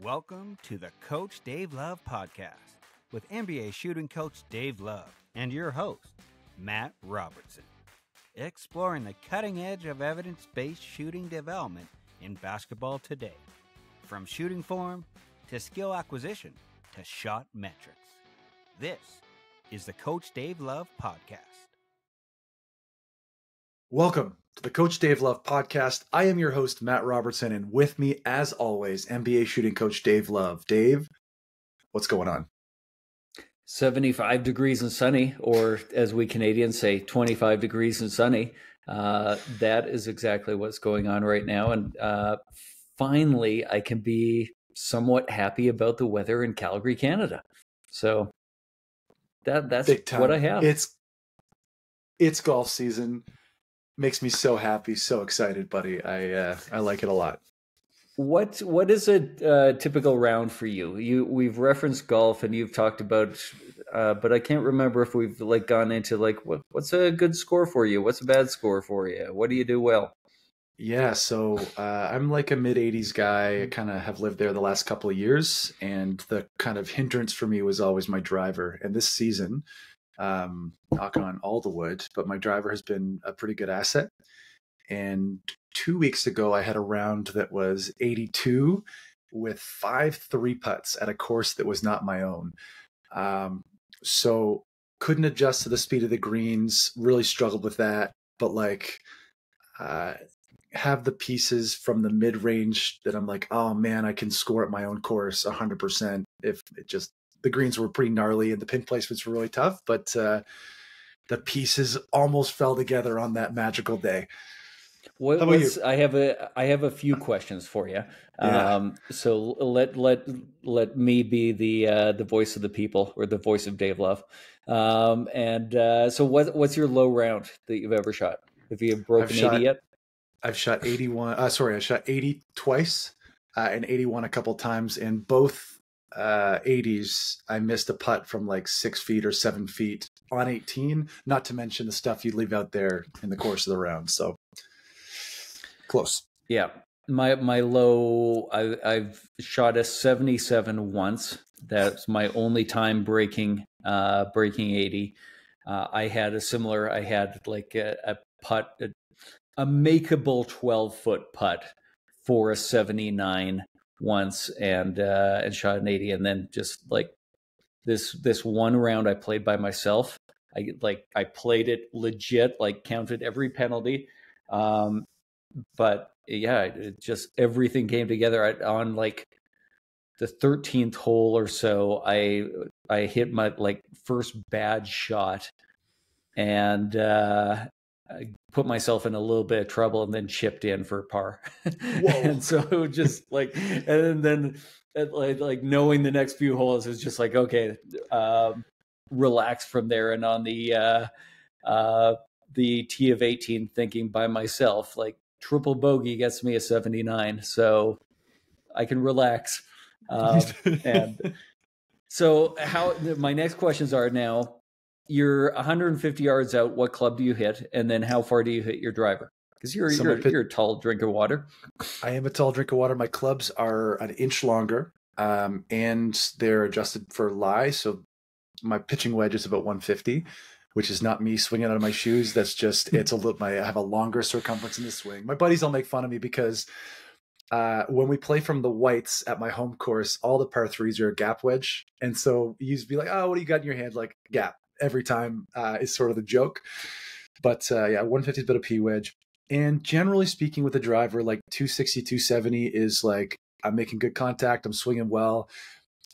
Welcome to the Coach Dave Love Podcast with NBA shooting coach Dave Love and your host, Matt Robertson. Exploring the cutting edge of evidence-based shooting development in basketball today. From shooting form to skill acquisition to shot metrics. This is the Coach Dave Love Podcast. Welcome to the Coach Dave Love Podcast. I am your host, Matt Robertson, and with me, as always, NBA shooting coach Dave Love. Dave, what's going on? 75 degrees and sunny, or as we Canadians say, 25 degrees and sunny. That is exactly what's going on right now. And finally, I can be somewhat happy about the weather in Calgary, Canada. So that's what I have. It's golf season. Makes me so happy, so excited, buddy. I like it a lot. What is a typical round for you? We've referenced golf and you've talked about, but I can't remember if we've gone into what's a good score for you? What's a bad score for you? What do you do well? Yeah, so I'm like a mid-80s guy. I kind of have lived there the last couple of years, and the kind of hindrance for me was always my driver. And this season, knock on all the wood, but my driver has been a pretty good asset. And 2 weeks ago, I had a round that was 82 with 5 3-putts at a course that was not my own. So couldn't adjust to the speed of the greens, really struggled with that. But have the pieces from the mid-range that I'm like, oh man, I can score at my own course 100%. If it just, the greens were pretty gnarly and the pin placements were really tough, but the pieces almost fell together on that magical day. How about you? I have a few questions for you. Yeah. So let me be the voice of the people, or the voice of Dave Love. So what's your low round that you've ever shot? Have you broken 80 yet? I've shot 81. I shot 80 twice and 81 a couple times. In both 80s, I missed a putt from 6 feet or 7 feet on 18. Not to mention the stuff you leave out there in the course of the round. So close. Yeah, my low. I've shot a 77 once. That's my only time breaking 80. I had a similar. I had a putt. A makeable 12-foot putt for a 79 once, and shot an 80, and then just this one round I played by myself. I played it legit, counted every penalty, but yeah, it just everything came together on the 13th hole or so. I hit my first bad shot, and I put myself in a little bit of trouble and then chipped in for par. And so just and then knowing the next few holes is just okay, relax from there. And on the tee of 18, thinking by myself, triple bogey gets me a 79. So I can relax. And so my next questions are now, you're 150 yards out. What club do you hit? And then how far do you hit your driver? Because you're a tall drink of water. I am a tall drink of water. My clubs are an inch longer, and they're adjusted for lie. So my pitching wedge is about 150, which is not me swinging out of my shoes. That's just, I have a longer circumference in the swing. My buddies all make fun of me because when we play from the whites at my home course, all the par threes are a gap wedge. And so you used to be like, oh, what do you got in your hand? Gap. Every time is sort of the joke. But 150 is a bit of P wedge. And generally speaking with the driver, 260, 270 is I'm making good contact. I'm swinging well.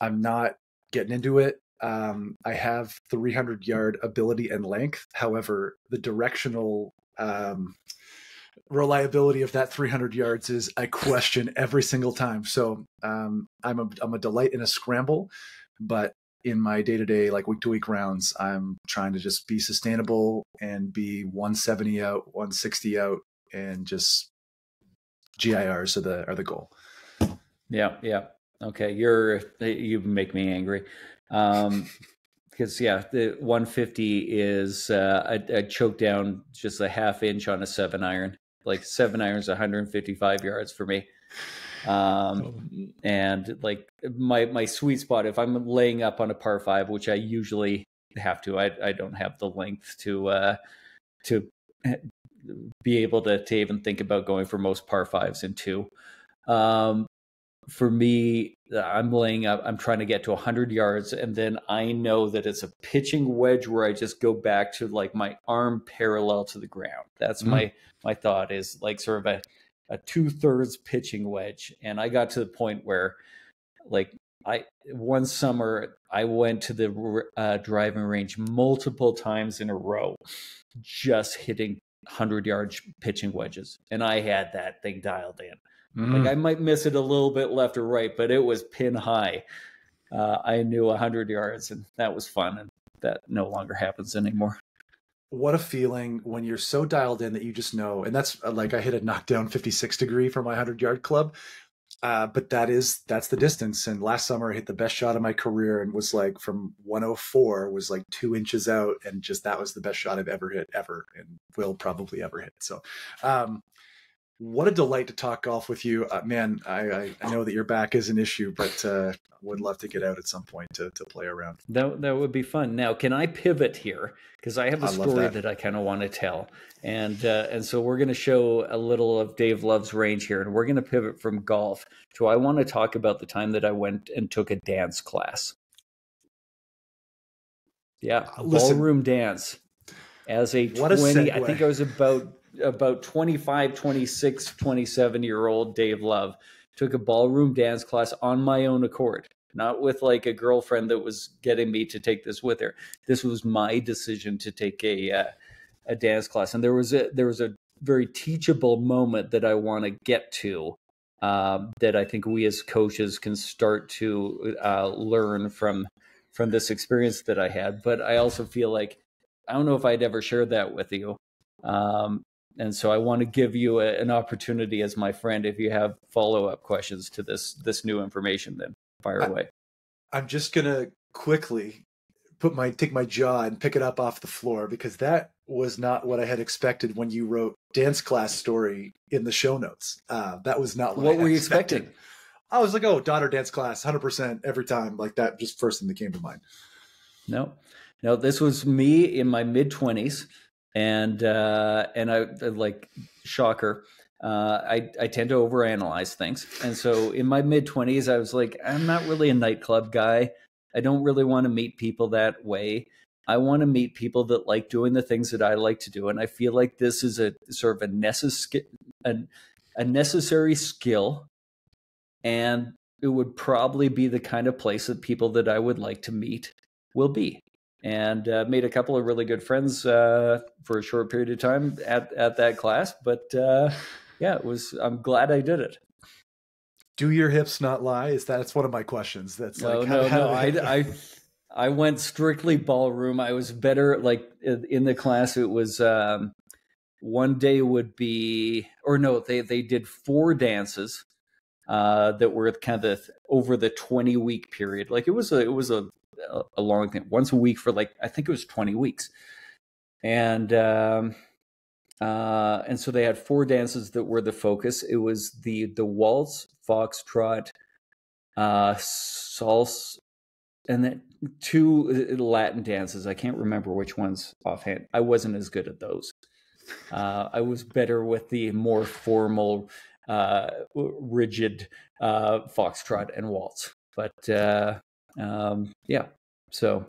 I'm not getting into it. I have 300 yard ability and length. However, the directional reliability of that 300 yards is a question every single time. So I'm a delight in a scramble, but in my day-to-day, week-to-week rounds, I'm trying to just be sustainable and be 170 out, 160 out, and just GIRs are the goal. Yeah. Okay, you make me angry. Because the 150 is I choke down just a half inch on a 7-iron. 7 irons, 155 yards for me. And like my sweet spot, if I'm laying up on a par 5, which I usually have to, I don't have the length to be able to even think about going for most par 5s in 2. For me, I'm laying up, I'm trying to get to 100 yards, and then I know that it's a pitching wedge where I just go back to like my arm parallel to the ground. That's my thought, is like sort of a 2/3 pitching wedge. And I got to the point where like one summer I went to the driving range multiple times in a row, just hitting 100-yard pitching wedges. And I had that thing dialed in. Like I might miss it a little bit left or right, but it was pin high. I knew 100 yards, and that was fun. And that no longer happens anymore. What a feeling when you're so dialed in that you just know. And that's like I hit a knockdown 56 degree for my 100-yard club. But that's the distance. And last summer I hit the best shot of my career and was like from 104 was like 2 inches out. And just, that was the best shot I've ever hit ever, and will probably ever hit. So, what a delight to talk golf with you, man. I know that your back is an issue, but would love to get out at some point to play around. That would be fun. Now, can I pivot here? Because I have a story that I kind of want to tell, and so we're going to show a little of Dave Love's range here, and we're going to pivot from golf to, I want to talk about the time that I went and took a dance class. Yeah, ballroom dance as a 20. I think I was about 25, 26, 27-year-old Dave Love. Took a ballroom dance class on my own accord, not with like a girlfriend that was getting me to take this with her. This was my decision to take a dance class. And there was a very teachable moment that I want to get to, that I think we as coaches can start to learn from this experience that I had. But I also feel like, I don't know if I'd ever shared that with you. And so I want to give you an opportunity as my friend. If you have follow-up questions to this new information, then fire away. I'm just going to quickly take my jaw and pick it up off the floor, because that was not what I had expected when you wrote dance class story in the show notes. That was not what were you expecting? I was like, oh, daughter dance class, 100% every time. Like that, just first thing that came to mind. No, this was me in my mid-20s. And I, like, shocker, I tend to overanalyze things. And so in my mid-20s, I was like, I'm not really a nightclub guy. I don't really want to meet people that way. I want to meet people that like doing the things that I like to do. And I feel like this is a sort of a necessary skill. And it would probably be the kind of place that people that I would like to meet will be. And made a couple of really good friends for a short period of time at that class. But yeah, I'm glad I did it. Do your hips not lie? That's one of my questions. That's like, no. I went strictly ballroom. I was better, like in the class. It was one day would be, or no, they did 4 dances that were kind of over the 20-week period. Like it was a long thing, once a week for like, I think it was 20 weeks. And so they had 4 dances that were the focus. It was the waltz, foxtrot, salsa, and then 2 Latin dances. I can't remember which ones offhand. I wasn't as good at those. I was better with the more formal, rigid foxtrot and waltz. But yeah. So,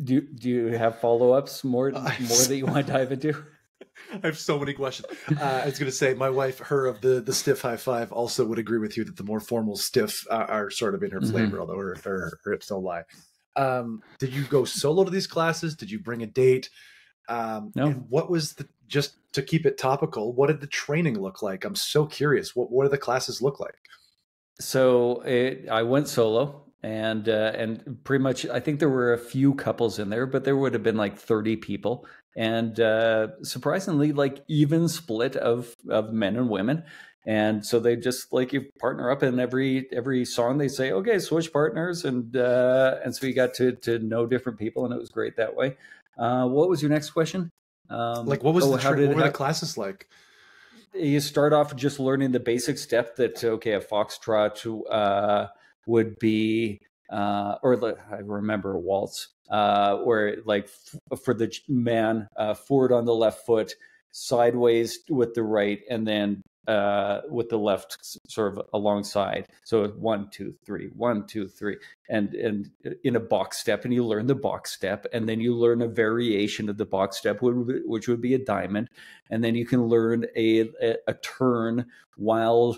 do you have follow-ups more that you want to dive into? I have so many questions. I was going to say, my wife, her of the stiff high five, also would agree with you that the more formal stiff are sort of in her flavor, although her hips don't lie. Did you go solo to these classes? Did you bring a date? No. And what was just to keep it topical, what did the training look like? I'm so curious. What do the classes look like? So I went solo. And pretty much, I think there were a few couples in there, but there would have been like 30 people, and surprisingly, like even split of men and women. And so they just like, you partner up, and every song they say, okay, switch partners, and so you got to know different people, and it was great that way. What was your next question? Like, what was what were the classes like? you start off just learning the basic step that, okay, a foxtrot would be, I remember a waltz, where like for the man, forward on the left foot, sideways with the right, and then with the left sort of alongside. So 1, 2, 3, 1, 2, 3, and in a box step, and you learn the box step, and then you learn a variation of the box step, which would be a diamond, and then you can learn a turn while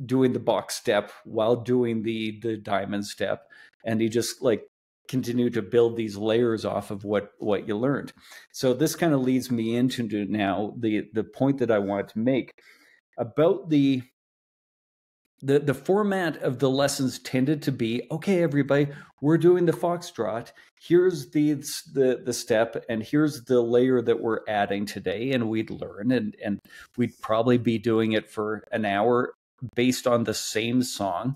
doing the box step, while doing the diamond step, and you just like continue to build these layers off of what you learned. So this kind of leads me into now the point that I wanted to make about the format of the lessons tended to be, okay, everybody, we're doing the foxtrot. Here's the step, and here's the layer that we're adding today, and we'd learn, and we'd probably be doing it for an hour based on the same song,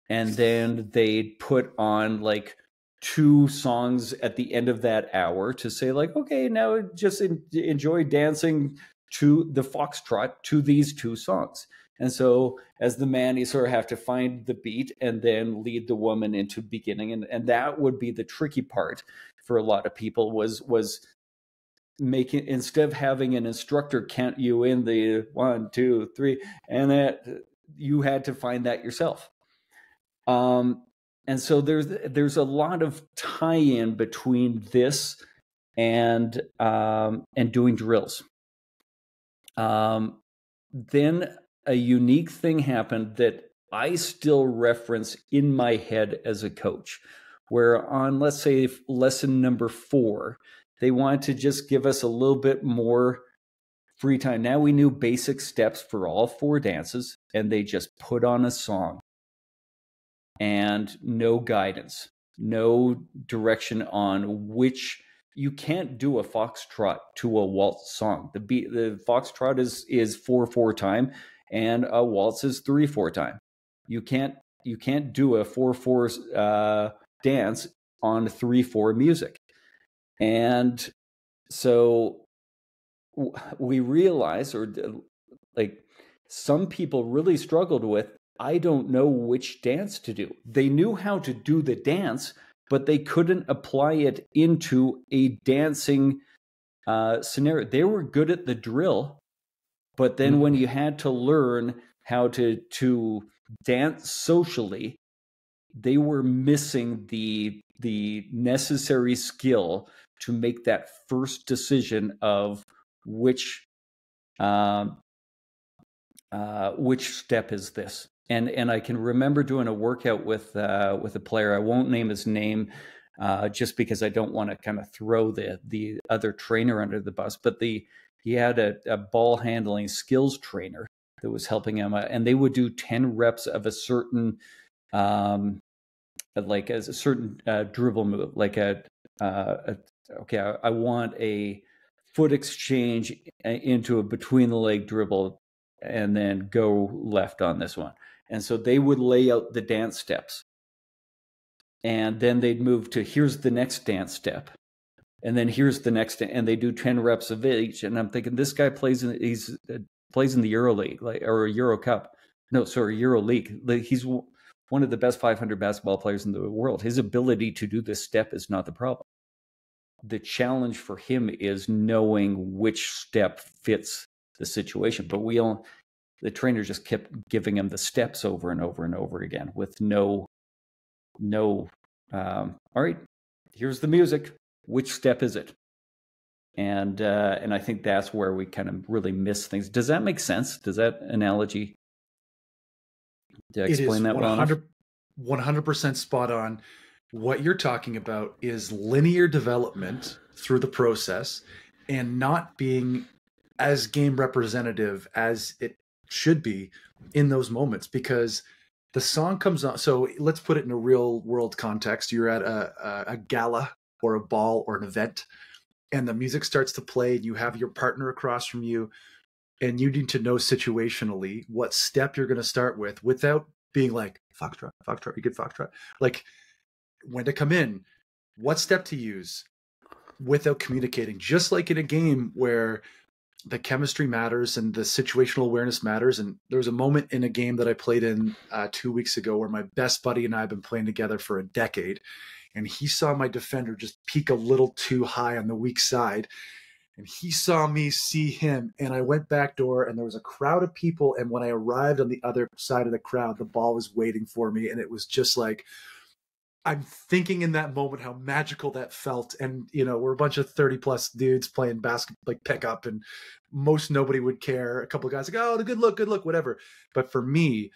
and then they'd put on like 2 songs at the end of that hour to say like, okay, now just enjoy dancing to the foxtrot to these 2 songs. And so as the man, you sort of have to find the beat and then lead the woman into beginning. And that would be the tricky part for a lot of people was making, instead of having an instructor count you in the 1, 2, 3, and that you had to find that yourself. And so there's a lot of tie-in between this and doing drills. Then a unique thing happened that I still reference in my head as a coach, where on, let's say, lesson number 4, they wanted to just give us a little bit more free time. Now we knew basic steps for all 4 dances, and they just put on a song and no guidance, no direction on which. You can't do a foxtrot to a waltz song. The foxtrot is 4/4 time, and a waltz is 3/4 time. You can't do a 4/4 dance on 3/4 music. And so we realized, or like some people really struggled with, I don't know which dance to do. They knew how to do the dance, but they couldn't apply it into a dancing scenario. They were good at the drill, but then when you had to learn how to dance socially, they were missing the necessary skill to make that first decision of which step is this. And I can remember doing a workout with a player. I won't name his name just because I don't want to kind of throw the other trainer under the bus. But he had a ball handling skills trainer that was helping him, and they would do 10 reps of a certain dribble move, like I want a foot exchange into a between the leg dribble, and then go left on this one. And so they would lay out the dance steps, and then they'd move to, here's the next dance step, and then here's the next, and they do 10 reps of each. And I'm thinking, this guy plays in the Euro League, or a Euro Cup. No, sorry, Euro League. He's one of the best 500 basketball players in the world. His ability to do this step is not the problem. The challenge for him is knowing which step fits the situation. But the trainer just kept giving him the steps over and over and over again with no all right, here's the music, which step is it? And I think that's where we kind of really miss things. Does that make sense? Does that analogy, did I explain that well enough? 100% spot on. What you're talking about is linear development through the process and not being as game representative as it should be in those moments, because the song comes on. So let's put it in a real world context. You're at a gala or a ball or an event, and the music starts to play, and you have your partner across from you, and you need to know situationally what step you're going to start with without being like, foxtrot, you get foxtrot. Like, when to come in, what step to use, without communicating. Just like in a game where the chemistry matters and the situational awareness matters. And there was a moment in a game that I played in 2 weeks ago where my best buddy and I have been playing together for a decade. And he saw my defender just peak a little too high on the weak side. And he saw me see him. And I went back door and there was a crowd of people. And when I arrived on the other side of the crowd, the ball was waiting for me. And it was just like, I'm thinking in that moment how magical that felt. And, you know, we're a bunch of 30 plus dudes playing basketball, like pickup, and most nobody would care. A couple of guys like, oh, good look, whatever. But for me,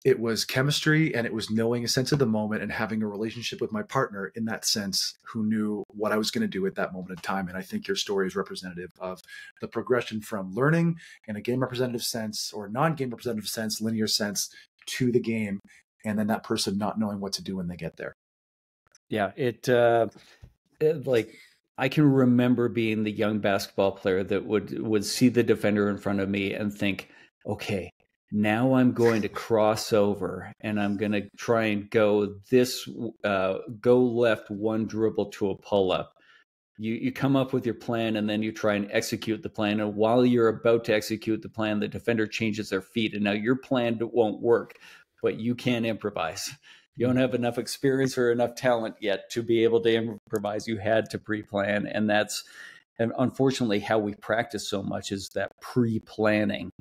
it was chemistry, and it was knowing a sense of the moment and having a relationship with my partner in that sense, who knew what I was going to do at that moment in time. And I think your story is representative of the progression from learning in a game representative sense or non-game representative sense, linear sense, to the game. And then that person not knowing what to do when they get there. Yeah, it like I can remember being the young basketball player that would see the defender in front of me and think, okay, now I'm going to cross over and I'm going to try and go left one dribble to a pull up. You come up with your plan and then you try and execute the plan. And while you're about to execute the plan, the defender changes their feet. And now your plan won't work, but you can't improvise. You don't have enough experience or enough talent yet to be able to improvise. You had to pre-plan. And unfortunately how we practice so much is that pre-planning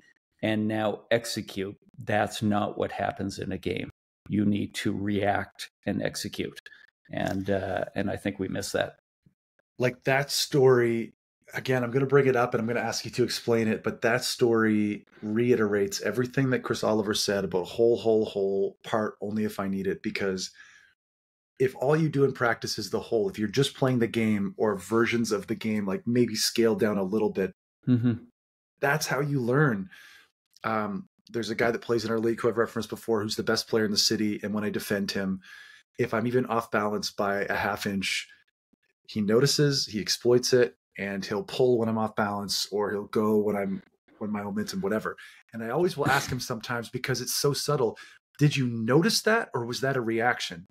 and now execute. That's not what happens in a game. You need to react and execute. And I think we miss that. Like that story, again, I'm going to bring it up and I'm going to ask you to explain it, but that story reiterates everything that Chris Oliver said about whole part only if I need it. Because if all you do in practice is the whole, if you're just playing the game or versions of the game, like maybe scaled down a little bit, that's how you learn. There's a guy that plays in our league who I've referenced before, who's the best player in the city. And when I defend him, if I'm even off balance by a half inch, he notices, he exploits it, and he'll pull when I'm off balance, or he'll go when my momentum, whatever. And I always will ask him sometimes, because it's so subtle, did you notice that, or was that a reaction?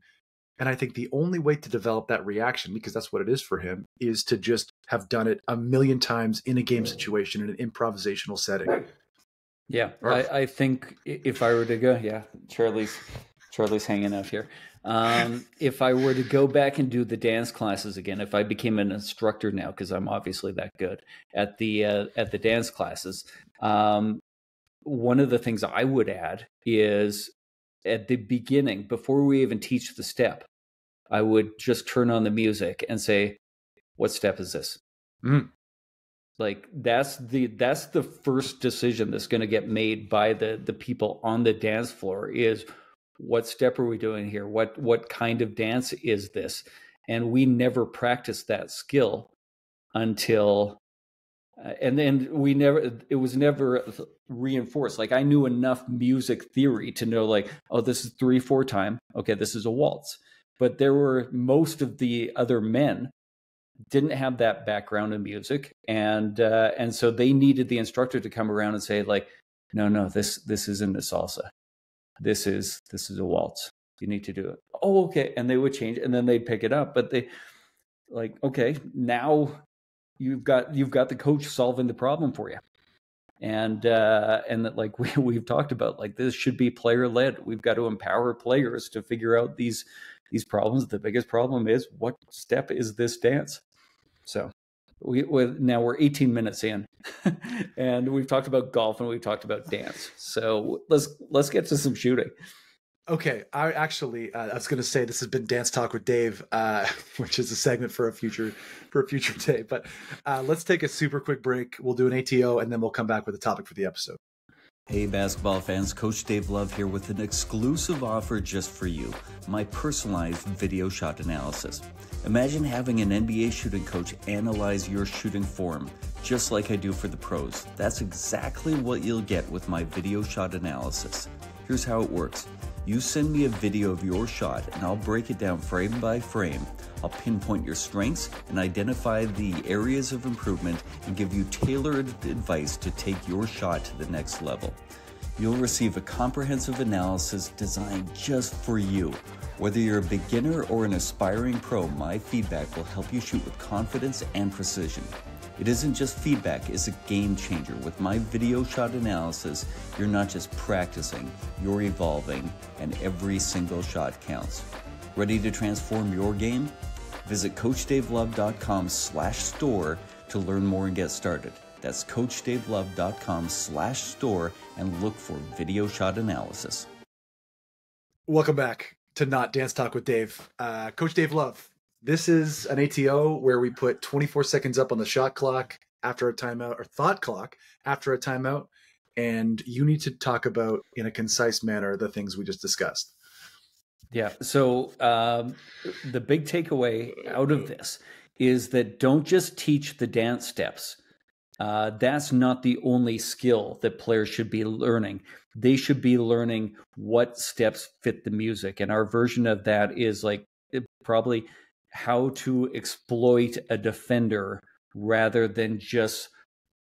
And I think the only way to develop that reaction, because that's what it is for him, is to just have done it a million times in a game situation, in an improvisational setting. Yeah, I think if I were to go, Charlie's hanging out here. If I were to go back and do the dance classes again, if I became an instructor now, because I'm obviously that good at the dance classes, one of the things I would add is at the beginning, before we even teach the step, I would just turn on the music and say, "What step is this?" Like that's the first decision that's going to get made by the people on the dance floor is, what step are we doing here? What kind of dance is this? And we never practiced that skill until, and then it was never reinforced. Like I knew enough music theory to know like, oh, this is 3/4 time. Okay, this is a waltz. But most of the other men didn't have that background in music. And so they needed the instructor to come around and say like, no, this isn't a salsa. This is a waltz. You need to do it. Oh, okay. And they would change and then they'd pick it up. But they like, okay, now you've got the coach solving the problem for you. And that like we've talked about, like this should be player led. We've got to empower players to figure out these problems. The biggest problem is, what step is this dance? So now we're 18 minutes in and we've talked about golf and we've talked about dance. So let's get to some shooting. Okay. I was going to say this has been Dance Talk with Dave, which is a segment for a future day, but let's take a super quick break. We'll do an ATO and then we'll come back with a topic for the episode. Hey basketball fans, Coach Dave Love here with an exclusive offer just for you, my personalized video shot analysis. Imagine having an NBA shooting coach analyze your shooting form, just like I do for the pros. That's exactly what you'll get with my video shot analysis. Here's how it works. You send me a video of your shot and I'll break it down frame by frame. I'll pinpoint your strengths and identify the areas of improvement and give you tailored advice to take your shot to the next level. You'll receive a comprehensive analysis designed just for you. Whether you're a beginner or an aspiring pro, my feedback will help you shoot with confidence and precision. It isn't just feedback, it's a game changer. With my video shot analysis, you're not just practicing, you're evolving, and every single shot counts. Ready to transform your game? Visit CoachDaveLove.com/store to learn more and get started. That's CoachDaveLove.com/store and look for video shot analysis. Welcome back to Not Dance Talk with Dave. Coach Dave Love. This is an ATO where we put 24 seconds up on the shot clock after a timeout, or thought clock after a timeout, and you need to talk about in a concise manner the things we just discussed. Yeah. So the big takeaway out of this is that don't just teach the dance steps. That's not the only skill that players should be learning. They should be learning what steps fit the music. And our version of that is like probably how to exploit a defender rather than just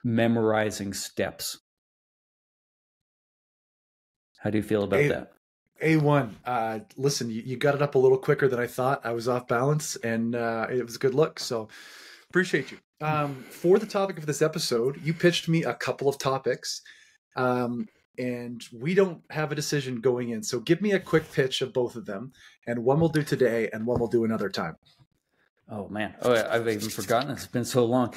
memorizing steps. How do you feel about that? A1. Listen, you got it up a little quicker than I thought. I was off balance, and it was a good look. So appreciate you. For the topic of this episode, you pitched me a couple of topics, and we don't have a decision going in. So give me a quick pitch of both of them, and one we'll do today, and one we'll do another time. Oh, man. Oh, I've even forgotten. It's been so long.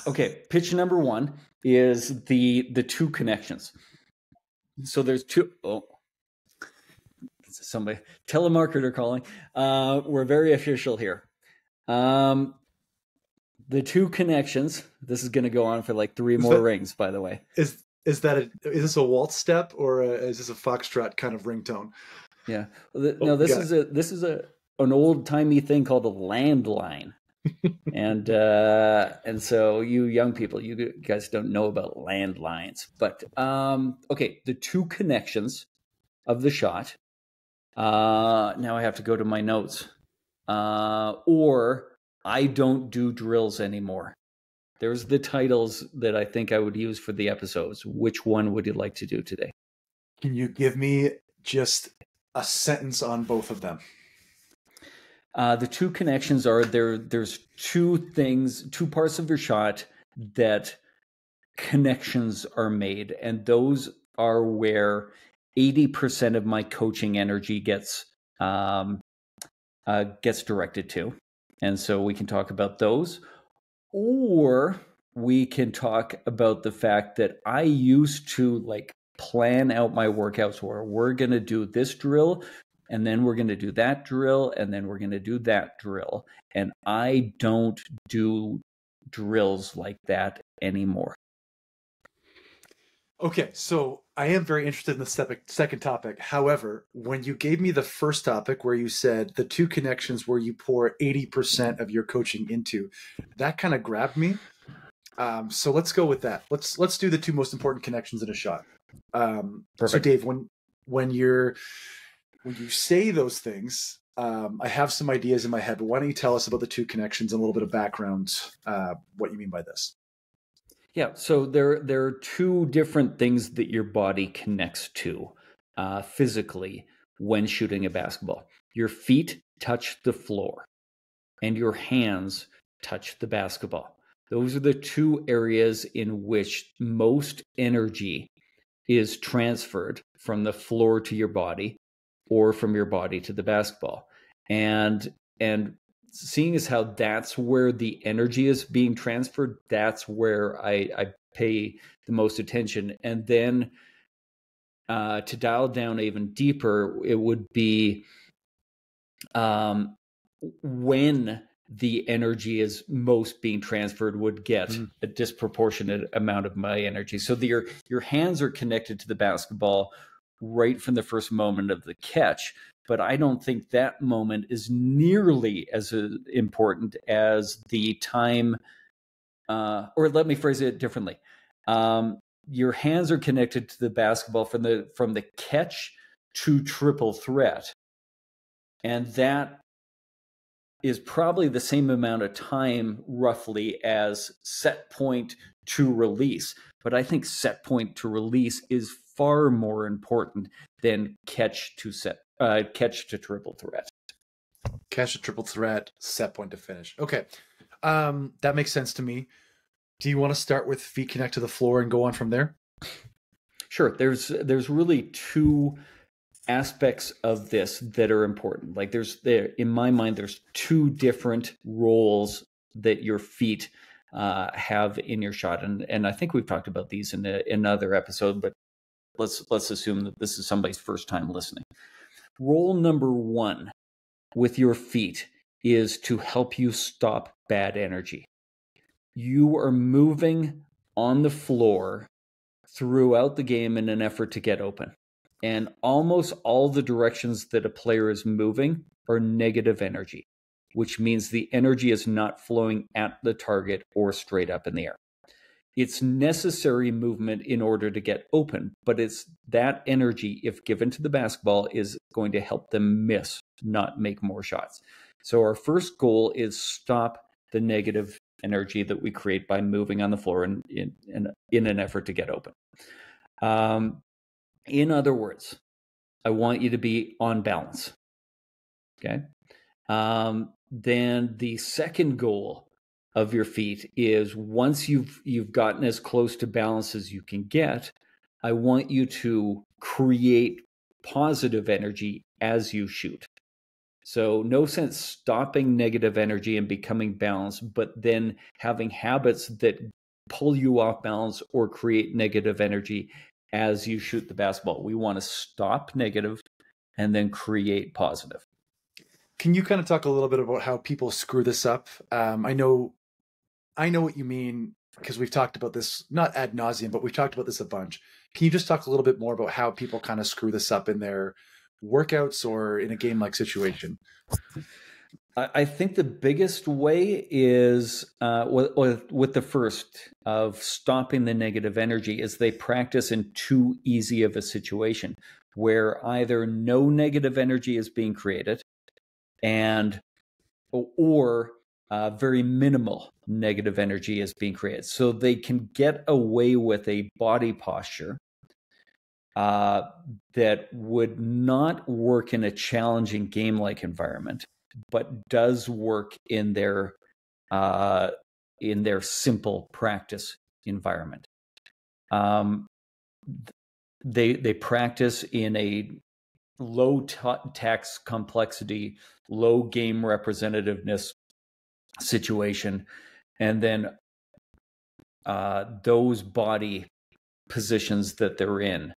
Okay, pitch number one is the two connections. So there's two. Oh, somebody, telemarketer calling. We're very official here. The two connections. This is going to go on for like three more rings, by the way. Is this a waltz step, or is this a foxtrot kind of ringtone? Yeah. No, this is an old timey thing called a landline. and so you young people, you guys don't know about landlines, but okay, the two connections of the shot. Now I have to go to my notes. Or I don't do drills anymore. There's the titles that I think I would use for the episodes. Which one would you like to do today? Can you give me just a sentence on both of them? The two connections are there's two parts of your shot that connections are made, and those are where 80% of my coaching energy gets directed to. And so we can talk about those, or we can talk about the fact that I used to like plan out my workouts where we're going to do this drill, and then we're going to do that drill, and then we're going to do that drill. And I don't do drills like that anymore. Okay, so I am very interested in the second topic. However, when you gave me the first topic where you said the two connections where you pour 80% of your coaching into, that kind of grabbed me. So let's go with that. Let's do the two most important connections in a shot. So Dave, when you say those things, I have some ideas in my head, but why don't you tell us about the two connections and a little bit of background, what you mean by this? Yeah, so there are two different things that your body connects to physically when shooting a basketball. Your feet touch the floor, and your hands touch the basketball. Those are the two areas in which most energy is transferred from the floor to your body, or from your body to the basketball. And seeing as how that's where the energy is being transferred, that's where I pay the most attention. And then to dial down even deeper, it would be when the energy is most being transferred would get a disproportionate amount of my energy. So your hands are connected to the basketball right from the first moment of the catch. But I don't think that moment is nearly as important as the time, or let me phrase it differently. Your hands are connected to the basketball from the catch to triple threat. And that is probably the same amount of time roughly as set point to release. But I think set point to release is far more important than catch to triple threat. Catch to triple threat, set point to finish. Okay. That makes sense to me. Do you want to start with feet connect to the floor and go on from there? Sure. There's really two aspects of this that are important. Like in my mind, there's two different roles that your feet have in your shot, and I think we've talked about these in another episode. But let's assume that this is somebody's first time listening. Role number one with your feet is to help you stop bad energy. You are moving on the floor throughout the game in an effort to get open. And almost all the directions that a player is moving are negative energy, which means the energy is not flowing at the target or straight up in the air. It's necessary movement in order to get open, but it's that energy, if given to the basketball, is going to help them miss, not make more shots. So our first goal is stop the negative energy that we create by moving on the floor in an effort to get open. In other words, I want you to be on balance. Okay. Then the second goal of your feet is, once you've gotten as close to balance as you can get, I want you to create positive energy as you shoot. So no sense stopping negative energy and becoming balanced, but then having habits that pull you off balance or create negative energy as you shoot the basketball. We want to stop negative and then create positive. Can you kind of talk a little bit about how people screw this up? I know what you mean, because we've talked about this, not ad nauseum, but we've talked about this a bunch. Can you just talk a little bit more about how people kind of screw this up in their workouts or in a game-like situation? I think the biggest way is with the first of stopping the negative energy is they practice in too easy of a situation where either no negative energy is being created or very minimal negative energy is being created. So they can get away with a body posture that would not work in a challenging game-like environment, but does work in their simple practice environment. They practice in a low tax complexity, low game representativeness situation, and then those body positions that they're in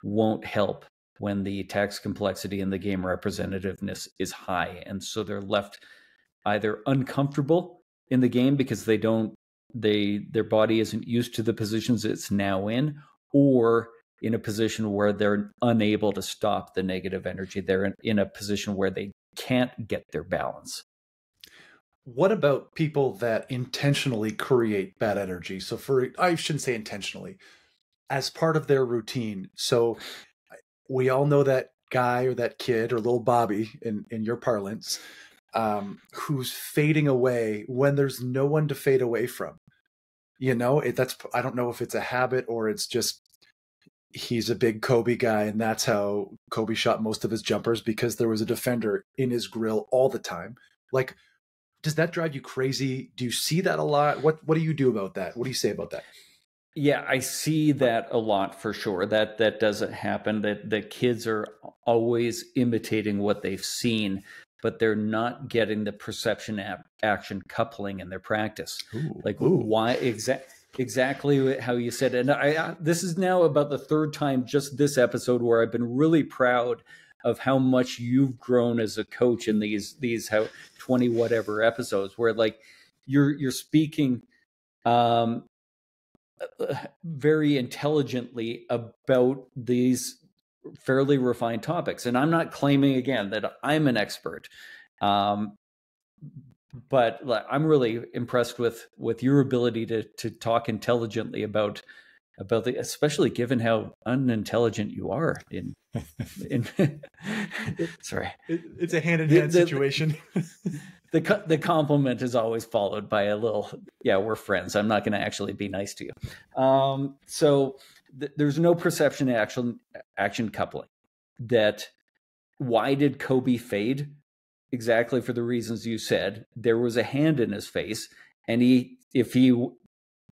won't help when the tax complexity and the game representativeness is high, and so they're left either uncomfortable in the game because their body isn't used to the positions it's now in, or in a position where they're unable to stop the negative energy. They're in a position where they can't get their balance. What about people that intentionally create bad energy? So I shouldn't say intentionally, as part of their routine. So we all know that guy or that kid or little Bobby in your parlance, who's fading away when there's no one to fade away from. I don't know if it's a habit or it's just he's a big Kobe guy, and that's how Kobe shot most of his jumpers, because there was a defender in his grill all the time. Like, does that drive you crazy? Do you see that a lot? What do you do about that? What do you say about that? Yeah, I see that a lot for sure. That doesn't happen. That kids are always imitating what they've seen, but they're not getting the perception action coupling in their practice. Why exactly how you said it. And this is now about the third time just this episode where I've been really proud of how much you've grown as a coach in these 20 whatever episodes, where like you're speaking very intelligently about these fairly refined topics. And I'm not claiming again that I'm an expert, but I'm really impressed with your ability to talk intelligently about especially given how unintelligent you are in sorry. It's a hand-in-hand situation. The compliment is always followed by a little, yeah, we're friends. I'm not going to actually be nice to you. So there's no perception action coupling. That why did Kobe fade? Exactly for the reasons you said. There was a hand in his face, and if he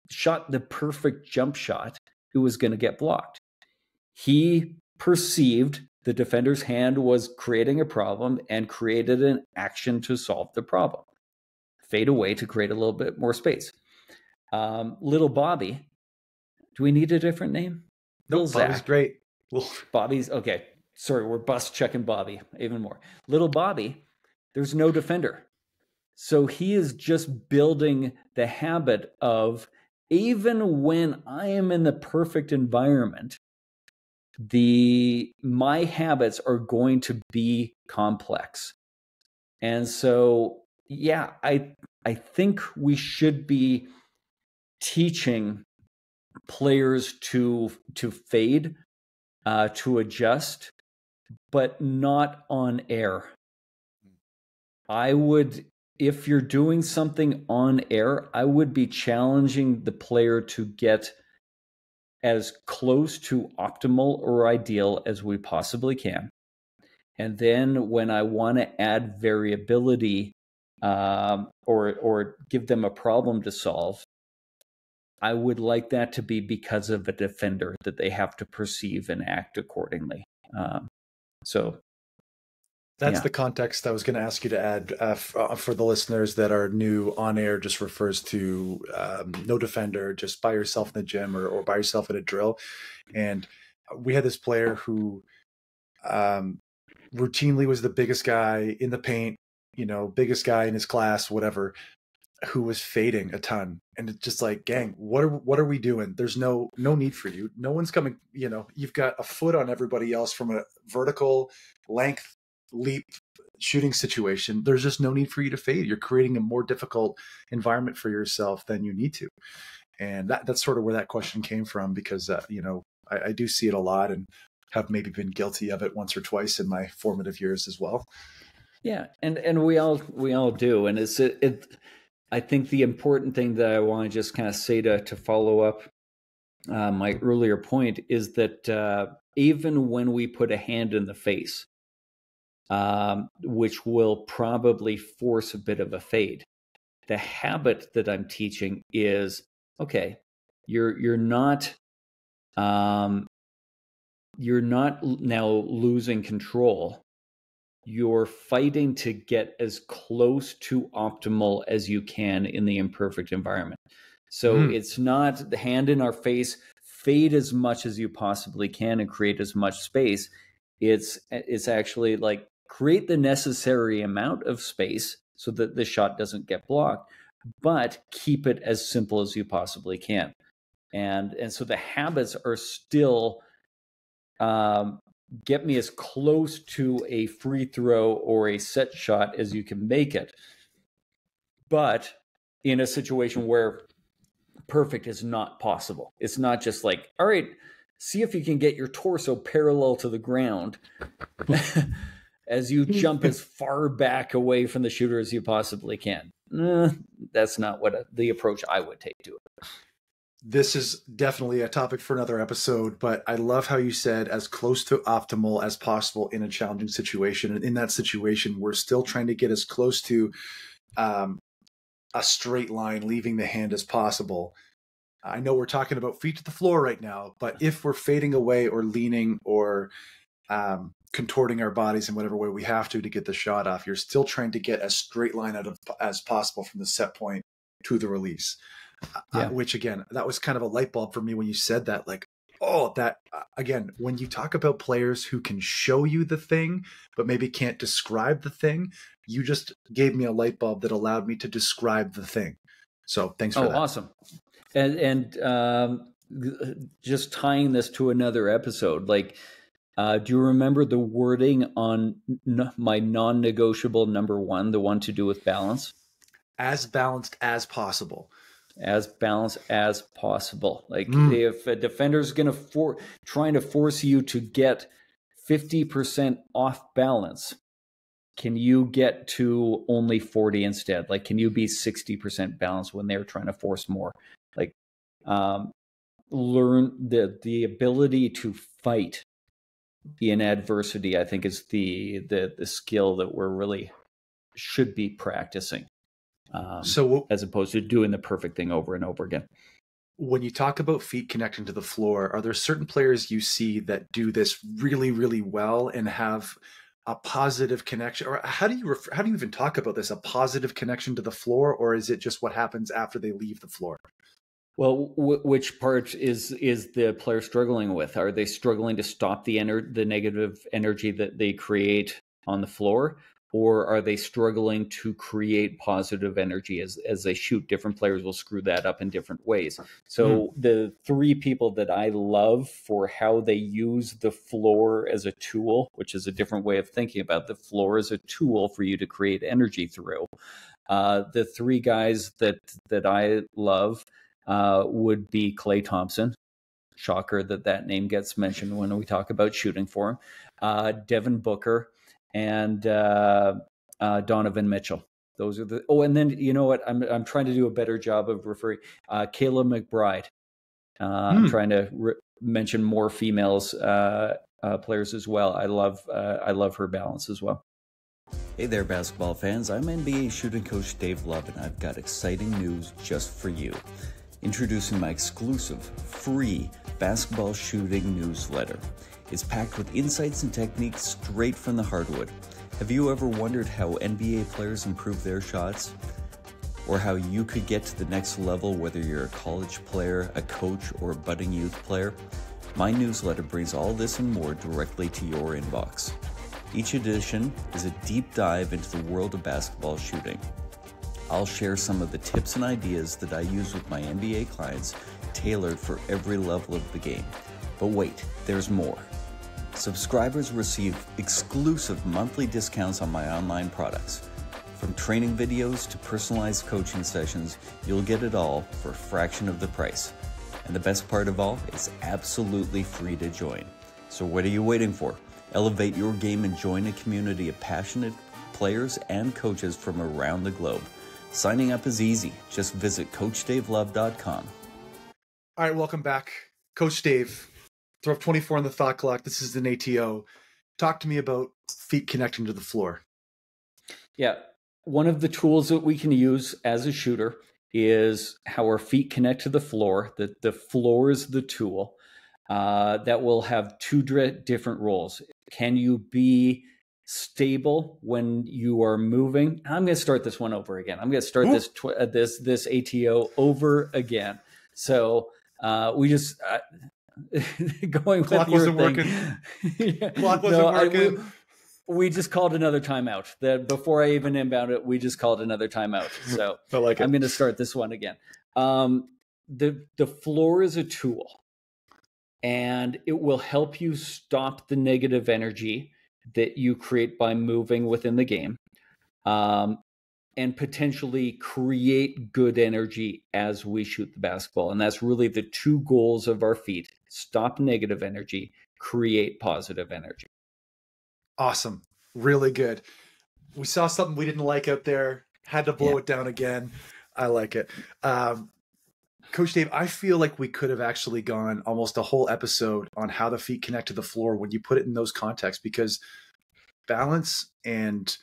shot the perfect jump shot, it was going to get blocked. He perceived the defender's hand was creating a problem and created an action to solve the problem. Fade away to create a little bit more space. Little Bobby. Do we need a different name? No, Bobby's great. Bobby's okay. Sorry, we're bus checking Bobby even more. Little Bobby, there's no defender. So he is just building the habit of, even when I am in the perfect environment, my habits are going to be complex. And so, yeah, I think we should be teaching players to fade, to adjust, but not on air. I would, if you're doing something on air, I would be challenging the player to get as close to optimal or ideal as we possibly can. And then when I want to add variability or give them a problem to solve, I would like that to be because of a defender that they have to perceive and act accordingly. That's the context I was going to ask you to add for the listeners that are new. On air just refers to no defender, just by yourself in the gym or by yourself at a drill. And we had this player who routinely was the biggest guy in the paint, biggest guy in his class, whatever, who was fading a ton. And it's just like, gang, what are we doing? There's no need for you. No one's coming, you've got a foot on everybody else from a vertical length leap shooting situation. There's just no need for you to fade. You're creating a more difficult environment for yourself than you need to. And that's sort of where that question came from, because, I do see it a lot and have maybe been guilty of it once or twice in my formative years as well. Yeah. And we all do. And I think the important thing that I want to just kind of say to follow up my earlier point is that even when we put a hand in the face, which will probably force a bit of a fade, the habit that I'm teaching is, okay, you're not now losing control. You're fighting to get as close to optimal as you can in the imperfect environment. So it's not the hand in our face, fade as much as you possibly can and create as much space. It's actually like create the necessary amount of space so that the shot doesn't get blocked, but keep it as simple as you possibly can. And so the habits are still get me as close to a free throw or a set shot as you can make it. But in a situation where perfect is not possible, it's not just like, all right, see if you can get your torso parallel to the ground as you jump as far back away from the shooter as you possibly can. That's not the approach I would take to it. This is definitely a topic for another episode, but I love how you said as close to optimal as possible in a challenging situation. And in that situation, we're still trying to get as close to a straight line, leaving the hand as possible. I know we're talking about feet to the floor right now, but if we're fading away or leaning or contorting our bodies in whatever way we have to get the shot off, you're still trying to get as straight line out of as possible from the set point to the release. Which again, that was kind of a light bulb for me when you said that, like, again, when you talk about players who can show you the thing, but maybe can't describe the thing, you just gave me a light bulb that allowed me to describe the thing. So thanks for that. Awesome. And just tying this to another episode, like, do you remember the wording on my non-negotiable number one, the one to do with balance? As balanced as possible. As balanced as possible. Like if a defender's going to trying to force you to get 50% off balance, can you get to only 40 instead? Like, can you be 60% balanced when they're trying to force more? Like, learn the ability to fight in adversity, I think, is the skill that we're really should be practicing. So as opposed to doing the perfect thing over and over again. when you talk about feet connecting to the floor, are there certain players you see that do this really, really well and have a positive connection? Or how do you even talk about this? A positive connection to the floor, or is it just what happens after they leave the floor? Well, which part is the player struggling with? Are they struggling to stop the negative energy that they create on the floor, or are they struggling to create positive energy as they shoot? Different players will screw that up in different ways. So the three people that I love for how they use the floor as a tool, which is a different way of thinking about the floor as a tool for you to create energy through. The three guys that I love would be Klay Thompson. Shocker that name gets mentioned when we talk about shooting for him. Devin Booker and Donovan Mitchell. Those are the. Oh, and then you know what? I'm trying to do a better job of referring. Kayla McBride. I'm trying to mention more females players as well. I love her balance as well. Hey there, basketball fans. I'm NBA shooting coach Dave Love, and I've got exciting news just for you. Introducing my exclusive, free basketball shooting newsletter. It's packed with insights and techniques straight from the hardwood. Have you ever wondered how NBA players improve their shots? Or how you could get to the next level, whether you're a college player, a coach, or a budding youth player? My newsletter brings all this and more directly to your inbox. Each edition is a deep dive into the world of basketball shooting. I'll share some of the tips and ideas that I use with my NBA clients, tailored for every level of the game. But wait, there's more. Subscribers receive exclusive monthly discounts on my online products. From training videos to personalized coaching sessions, you'll get it all for a fraction of the price. And the best part of all, it's absolutely free to join. So what are you waiting for? Elevate your game and join a community of passionate players and coaches from around the globe. Signing up is easy. Just visit CoachDaveLove.com. All right, welcome back. Coach Dave, throw up 24 on the thought clock. This is an ATO. Talk to me about feet connecting to the floor. Yeah, one of the tools that we can use as a shooter is how our feet connect to the floor. The floor is the tool that will have two different roles. Can you be stable when you are moving? I'm going to start this one over again. I'm going to start this ATO over again. So we just going Clock with your wasn't thing. Working. Clock wasn't working. We just called another timeout. That before I even inbound it, we just called another timeout. So I like it. I'm going to start this one again. The floor is a tool, and it will help you stop the negative energy that you create by moving within the game, and potentially create good energy as we shoot the basketball. And that's really the two goals of our feet: stop negative energy, create positive energy. Awesome. Really good. We saw something we didn't like out there, had to blow it down again. I like it. Coach Dave, I feel like we could have actually gone almost a whole episode on how the feet connect to the floor when you put it in those contexts, because balance and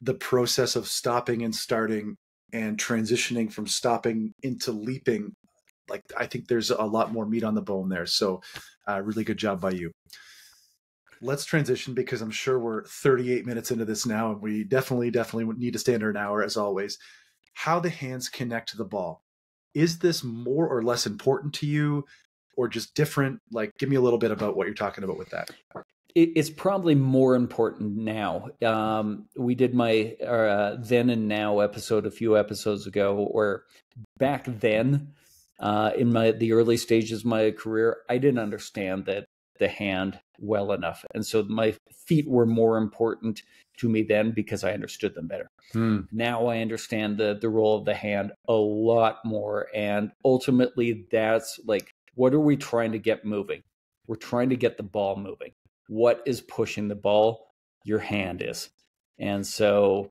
the process of stopping and starting and transitioning from stopping into leaping, like, I think there's a lot more meat on the bone there. So really good job by you. Let's transition, because I'm sure we're 38 minutes into this now, and we definitely need to stay under an hour as always. How the hands connect to the ball. Is this more or less important to you, or just different? Like, give me a little bit about what you're talking about with that. It's probably more important now. We did my then and now episode a few episodes ago, where back then, in the early stages of my career, I didn't understand that the hand well enough. And so my feet were more important to me then, because I understood them better. Now I understand the role of the hand a lot more. And ultimately, that's like, what are we trying to get moving? We're trying to get the ball moving. What is pushing the ball? Your hand is. And so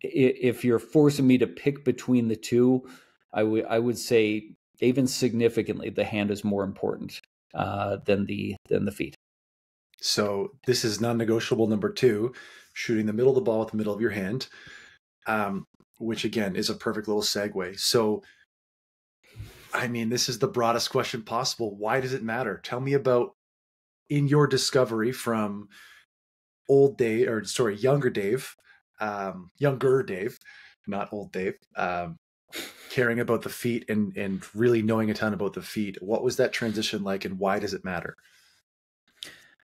if you're forcing me to pick between the two, I would say even significantly, the hand is more important than the feet. So this is non-negotiable number 2, shooting the middle of the ball with the middle of your hand, which again is a perfect little segue. So I mean, this is the broadest question possible. Why does it matter? Tell me about in your discovery from younger Dave, not old Dave, caring about the feet and really knowing a ton about the feet. What was that transition like, and why does it matter?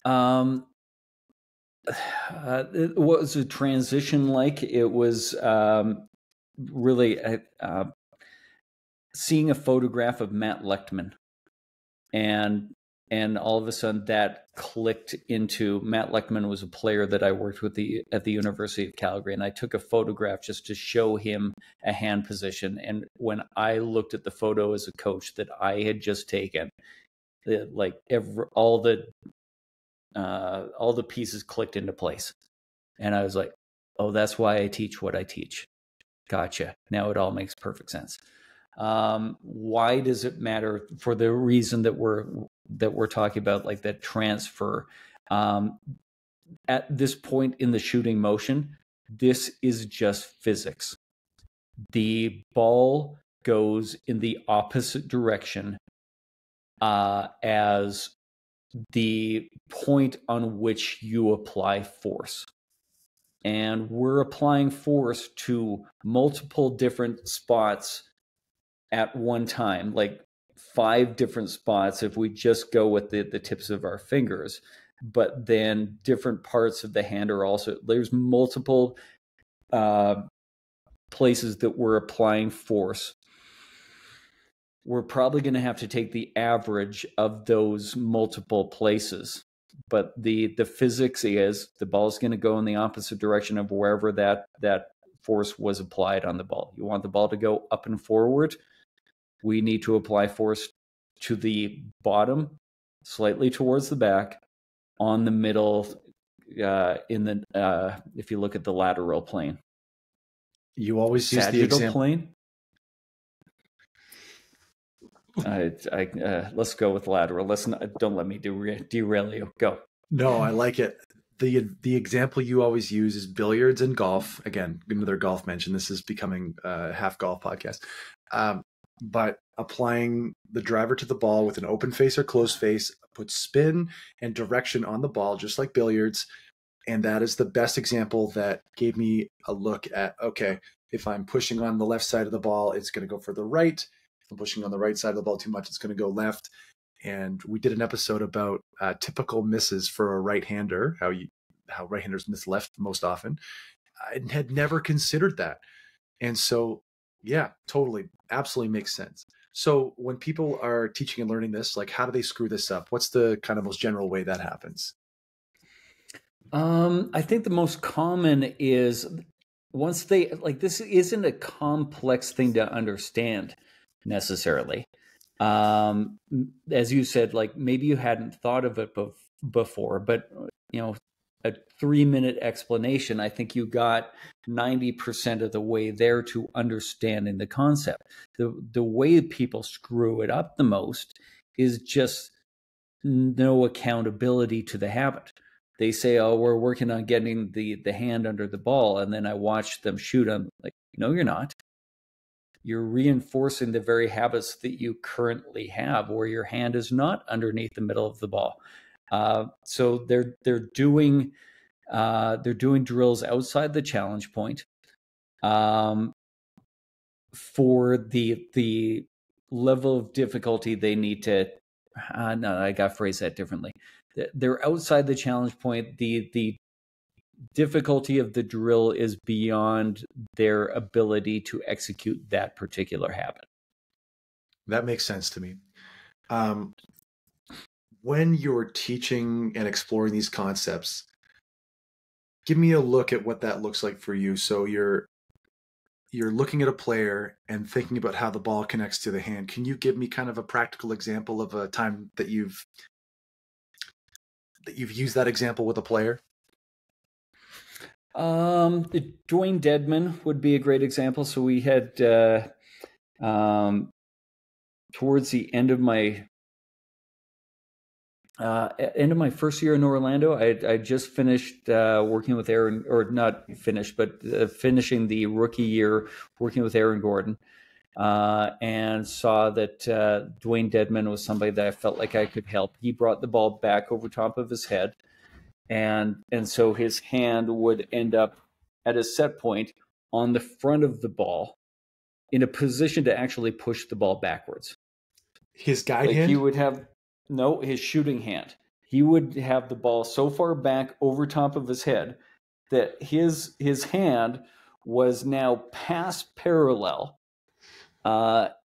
What was the transition like? It was really seeing a photograph of Matt Lechtman, and all of a sudden that clicked into Matt Lechtman was a player that I worked with at the University of Calgary, and I took a photograph just to show him a hand position. And when I looked at the photo as a coach that I had just taken, all the pieces clicked into place, and I was like, "Oh, that's why I teach what I teach." Gotcha. Now it all makes perfect sense. Why does it matter? For the reason that we're talking about, like that transfer. At this point in the shooting motion, this is just physics. The ball goes in the opposite direction as the point on which you apply force. And we're applying force to multiple different spots at one time, like 5 different spots if we just go with the tips of our fingers. But then different parts of the hand are also, there's multiple places that we're applying force. We're probably going to have to take the average of those multiple places. But the physics is the ball is going to go in the opposite direction of wherever that force was applied on the ball. You want the ball to go up and forward. We need to apply force to the bottom, slightly towards the back, on the middle, if you look at the lateral plane. You always use the example. Plane. Let's go with lateral. Don't let me derail you. Go. No, I like it. The example you always use is billiards and golf. Again, another golf mention. This is becoming a half golf podcast. But applying the driver to the ball with an open face or closed face puts spin and direction on the ball, just like billiards. And that is the best example that gave me a look at, okay, if I'm pushing on the left side of the ball, it's going to go for the right. If I'm pushing on the right side of the ball too much, it's going to go left. And we did an episode about typical misses for a right-hander, how right-handers miss left most often. I had never considered that. And so, yeah, totally, absolutely makes sense. So when people are teaching and learning this, like, how do they screw this up? What's the kind of most general way that happens? I think the most common is once they, like, this isn't a complex thing to understand necessarily. As you said, like, maybe you hadn't thought of it before, but, a 3-minute explanation, I think you got 90% of the way there to understanding the concept. The way people screw it up the most is just no accountability to the habit. They say, "Oh, we're working on getting the hand under the ball," and then I watch them shoot. I'm like, "No, you're not. You're reinforcing the very habits that you currently have, where your hand is not underneath the middle of the ball." So they're doing drills outside the challenge point for the level of difficulty they need to. No, I got to phrase that differently. They're outside the challenge point. The difficulty of the drill is beyond their ability to execute that particular habit. That makes sense to me. When you're teaching and exploring these concepts, give me a look at what that looks like for you. So you're looking at a player and thinking about how the ball connects to the hand. Can you give me kind of a practical example of a time that you've used that example with a player? Dwayne Dedman would be a great example. So we had towards the end of my first year in Orlando, I just finished working with Aaron, or not finished, but finishing the rookie year working with Aaron Gordon. and saw that Dwayne Dedman was somebody that I felt like I could help. He brought the ball back over top of his head, and so his hand would end up at a set point on the front of the ball in a position to actually push the ball backwards. His guide hand? He would have, no, his shooting hand. He would have the ball so far back over top of his head that his hand was now past parallel,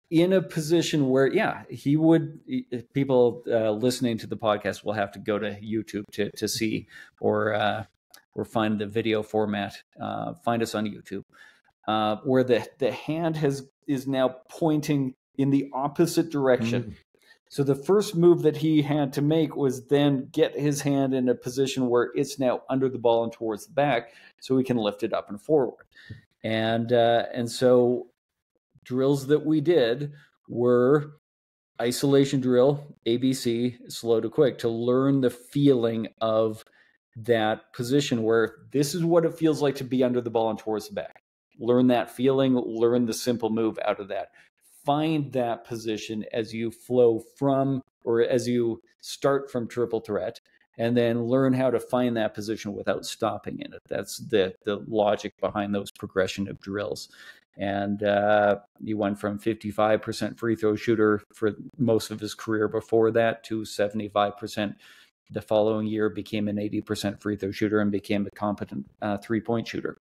in a position where, he would, people listening to the podcast will have to go to YouTube to see, or find the video format, find us on YouTube, where the hand is now pointing in the opposite direction. Mm. So the first move that he had to make was then get his hand in a position where it's now under the ball and towards the back, so he can lift it up and forward. And so drills that we did were isolation drill, ABC, slow to quick, to learn the feeling of that position where this is what it feels like to be under the ball and towards the back. Learn that feeling, learn the simple move out of that. Find that position as you flow from, or as you start from triple threat, and then learn how to find that position without stopping in it. That's the logic behind those progression of drills. And he went from 55% free throw shooter for most of his career before that to 75% the following year, became an 80% free throw shooter, and became a competent three-point shooter.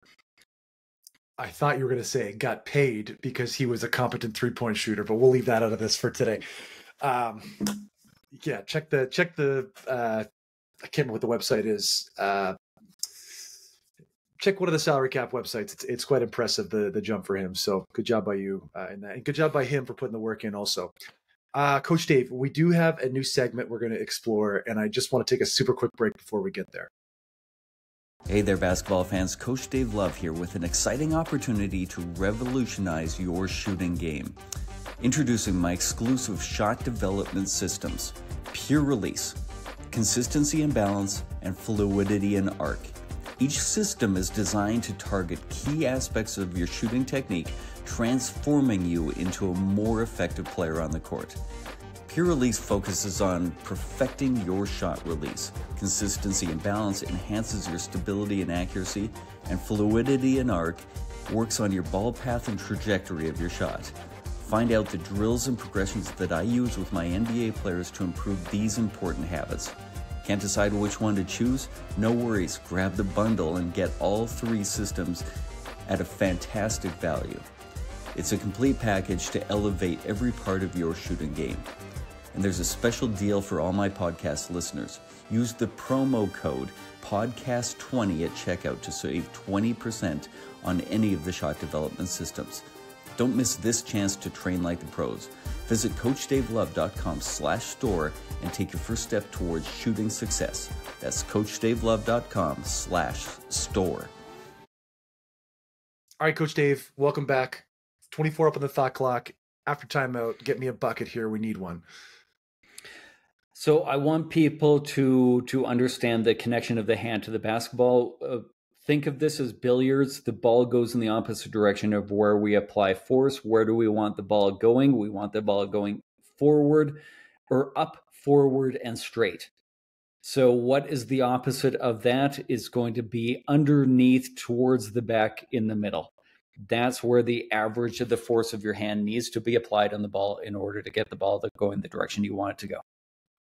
I thought you were going to say got paid because he was a competent three-point shooter, but we'll leave that out of this for today. Check the I can't remember what the website is. Check one of the salary cap websites. It's quite impressive, the jump for him. So good job by you in that. And good job by him for putting the work in also. Coach Dave, we do have a new segment we're going to explore, and I just want to take a super quick break before we get there. Hey there, basketball fans. Coach Dave Love here with an exciting opportunity to revolutionize your shooting game. Introducing my exclusive shot development systems, Pure Release, Consistency and Balance, and Fluidity and Arc. Each system is designed to target key aspects of your shooting technique, transforming you into a more effective player on the court. Pure Release focuses on perfecting your shot release. Consistency and Balance enhances your stability and accuracy, and Fluidity and Arc works on your ball path and trajectory of your shot. Find out the drills and progressions that I use with my NBA players to improve these important habits. Can't decide which one to choose? No worries, grab the bundle and get all three systems at a fantastic value. It's a complete package to elevate every part of your shooting game. And there's a special deal for all my podcast listeners. Use the promo code PODCAST20 at checkout to save 20% on any of the shot development systems. Don't miss this chance to train like the pros. Visit CoachDaveLove.com/store and take your first step towards shooting success. That's CoachDaveLove.com/store. All right, Coach Dave, welcome back. 24 up on the thought clock. After timeout, get me a bucket here. We need one. So I want people to understand the connection of the hand to the basketball. Think of this as billiards. The ball goes in the opposite direction of where we apply force. Where do we want the ball going? We want the ball going forward, or up, forward, and straight. So what is the opposite of that? Is going to be underneath, towards the back, in the middle. That's where the average of the force of your hand needs to be applied on the ball in order to get the ball to go in the direction you want it to go.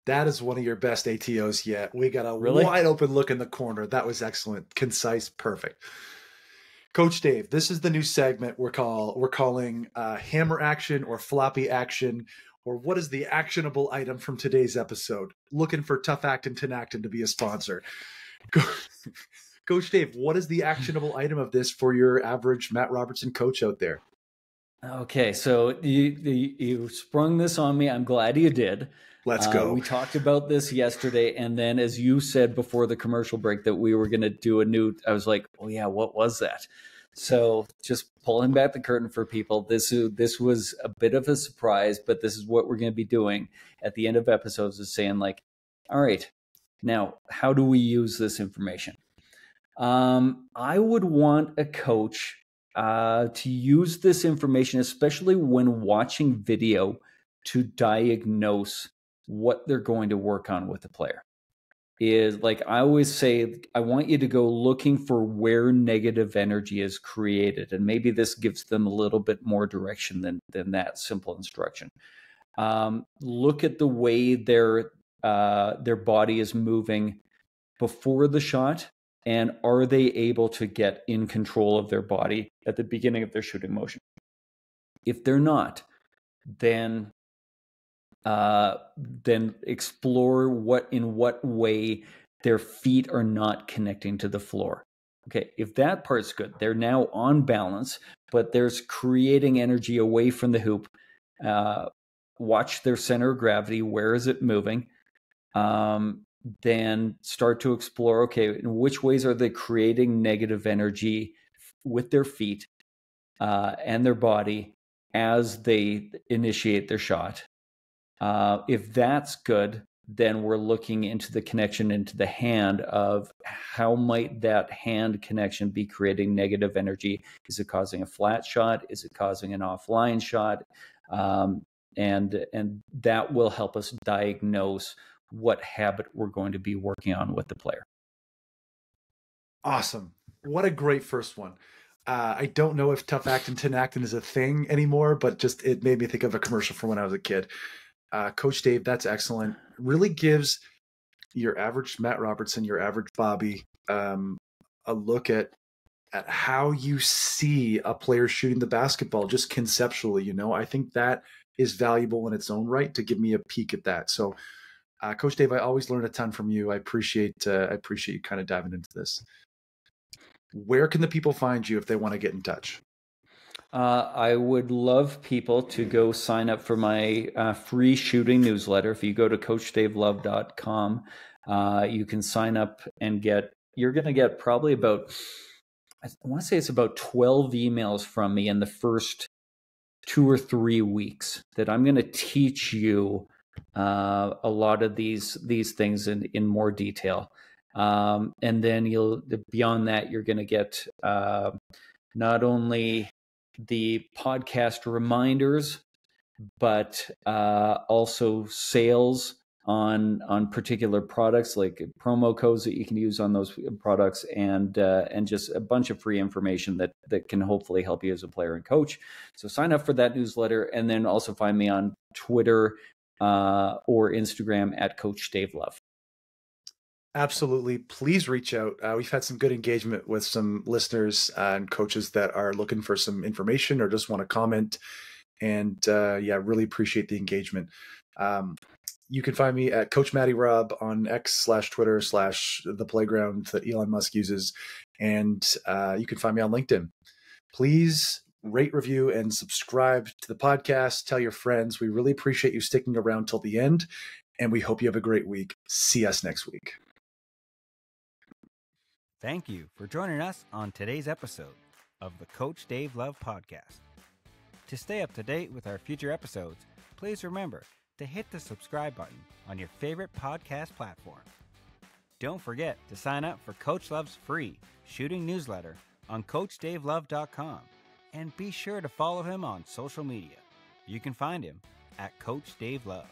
That is one of your best ATOs yet. We got a wide open look in the corner. That was excellent. Concise. Perfect. Coach Dave, this is the new segment we're calling hammer action or floppy action, or what is the actionable item from today's episode? Looking for Tough Actin' Tinactin to be a sponsor. Coach Dave, what is the actionable item of this for your average Matt Robertson coach out there? Okay, so you sprung this on me. I'm glad you did. Let's go. We talked about this yesterday, and then as you said before the commercial break that we were going to do I was like, oh yeah, what was that? So just pulling back the curtain for people, this was a bit of a surprise, but this is what we're going to be doing at the end of episodes, is saying like, all right, now how do we use this information? I would want a coach, to use this information, especially when watching video, to diagnose what they're going to work on with the player. Is like I always say, I want you to go looking for where negative energy is created, and maybe this gives them a little bit more direction than that simple instruction. Look at the way their body is moving before the shot, and are they able to get in control of their body at the beginning of their shooting motion? If they're not, then explore in what way their feet are not connecting to the floor. Okay, if that part's good, they're now on balance, but there's creating energy away from the hoop. Watch their center of gravity. Where is it moving? Then start to explore, okay, in which ways are they creating negative energy with their feet and their body as they initiate their shot? If that's good, then we're looking into the connection into the hand of how might that hand connection be creating negative energy? Is it causing a flat shot? Is it causing an offline shot? And that will help us diagnose what habit we're going to be working on with the player. Awesome. What a great first one. I don't know if tough actin, tin actin is a thing anymore, but just it made me think of a commercial from when I was a kid. Coach Dave, that's excellent. Really gives your average Matt Robertson, your average Bobby, a look at how you see a player shooting the basketball, just conceptually. You know, I think that is valuable in its own right to give me a peek at that. So, Coach Dave, I always learn a ton from you. I appreciate you kind of diving into this. Where can the people find you if they want to get in touch? I would love people to go sign up for my free shooting newsletter. If you go to CoachDaveLove.com, you can sign up and you're going to get probably about, I want to say it's about 12 emails from me in the first 2 or 3 weeks that I'm going to teach you a lot of these things in more detail. And then beyond that, you're going to get not only the podcast reminders, but also sales on particular products, like promo codes that you can use on those products, and just a bunch of free information that can hopefully help you as a player and coach. So sign up for that newsletter, and then also find me on Twitter or Instagram at Coach Dave Love. Absolutely. Please reach out. We've had some good engagement with some listeners and coaches that are looking for some information or just want to comment. And really appreciate the engagement. You can find me at Coach Matty Rob on X/Twitter/ the playground that Elon Musk uses. And you can find me on LinkedIn. Please rate, review, and subscribe to the podcast. Tell your friends. We really appreciate you sticking around till the end. And we hope you have a great week. See us next week. Thank you for joining us on today's episode of the Coach Dave Love Podcast. To stay up to date with our future episodes, please remember to hit the subscribe button on your favorite podcast platform. Don't forget to sign up for Coach Love's free shooting newsletter on CoachDaveLove.com, and be sure to follow him on social media. You can find him at Coach Dave Love.